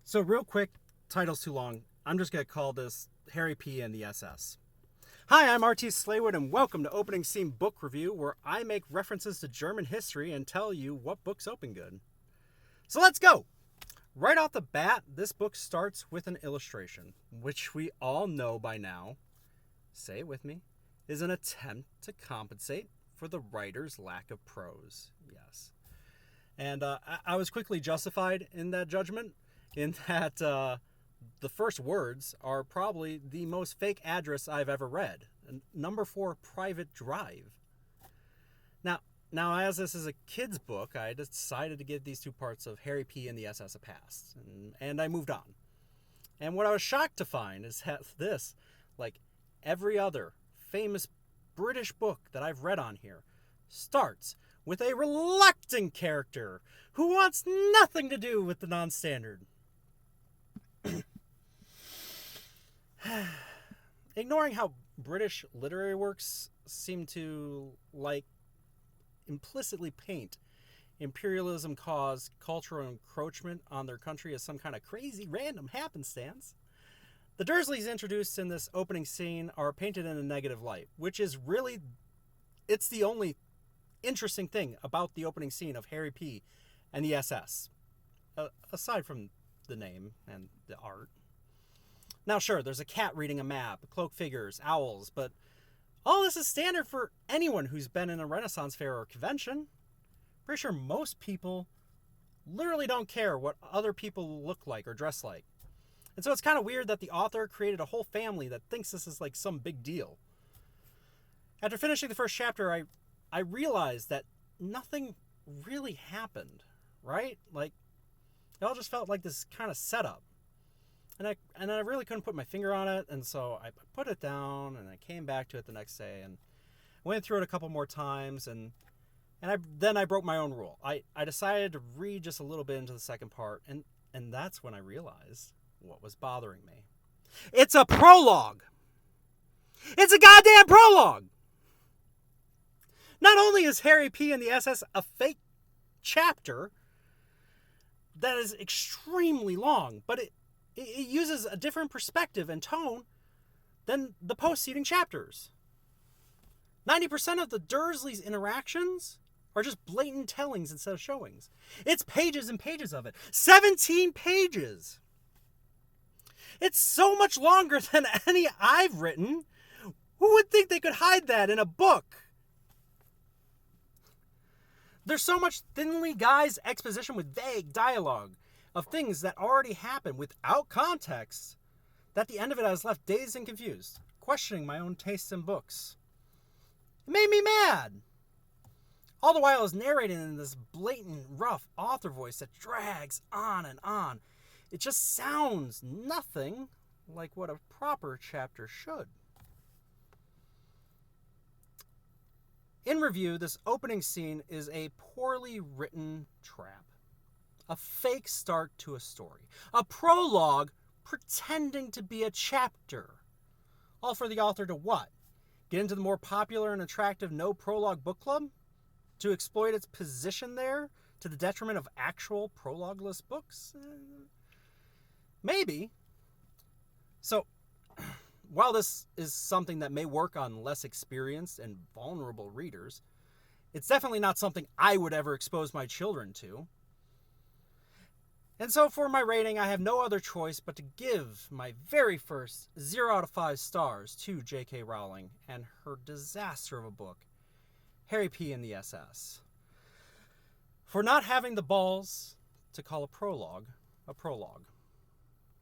So real quick, title's too long. I'm just going to call this Harry P. and the SS. Hi, I'm RT Slaywood, and welcome to Opening Scene Book Review, where I make references to German history and tell you what books open good. So let's go! Right off the bat, this book starts with an illustration, which we all know by now, say it with me, is an attempt to compensate for the writer's lack of prose. Yes. And I was quickly justified in that judgment, in that the first words are probably the most fake address I've ever read. Number 4, Private Drive. Now, as this is a kid's book, I decided to give these two parts of Harry P. and the SS a pass, and I moved on. And what I was shocked to find is that this, like every other famous British book that I've read on here, starts with a reluctant character who wants nothing to do with the non-standard. Ignoring how British literary works seem to, implicitly paint imperialism caused cultural encroachment on their country as some kind of crazy random happenstance, the Dursleys introduced in this opening scene are painted in a negative light, which is really, it's the only interesting thing about the opening scene of Harry P. and the SS, aside from the name and the art. Now, sure, there's a cat reading a map, cloak figures, owls, but all this is standard for anyone who's been in a Renaissance fair or convention. Pretty sure most people literally don't care what other people look like or dress like. And so it's kind of weird that the author created a whole family that thinks this is like some big deal. After finishing the first chapter, I realized that nothing really happened, right? Like, it all just felt like this kind of setup. And I really couldn't put my finger on it, and so I put it down, and I came back to it the next day, and went through it a couple more times, and then I broke my own rule. I decided to read just a little bit into the second part, and that's when I realized what was bothering me. It's a prologue! It's a goddamn prologue! Not only is Harry P. and the SS a fake chapter that is extremely long, but it uses a different perspective and tone than the preceding chapters. 90% of the Dursleys' interactions are just blatant tellings instead of showings. It's pages and pages of it. 17 pages! It's so much longer than any I've written. Who would think they could hide that in a book? There's so much thinly guised exposition with vague dialogue of things that already happened without context, that the end of it I was left dazed and confused, questioning my own tastes in books. It made me mad. All the while I was narrating in this blatant, rough author voice that drags on and on. It just sounds nothing like what a proper chapter should. In review, this opening scene is a poorly written trap. A fake start to a story. A prologue pretending to be a chapter. All for the author to what? Get into the more popular and attractive No Prologue Book Club? To exploit its position there to the detriment of actual prologueless books? Maybe. So, while this is something that may work on less experienced and vulnerable readers, it's definitely not something I would ever expose my children to. And so for my rating, I have no other choice but to give my very first 0 out of 5 stars to J.K. Rowling and her disaster of a book, Harry P. and the SS, for not having the balls to call a prologue a prologue.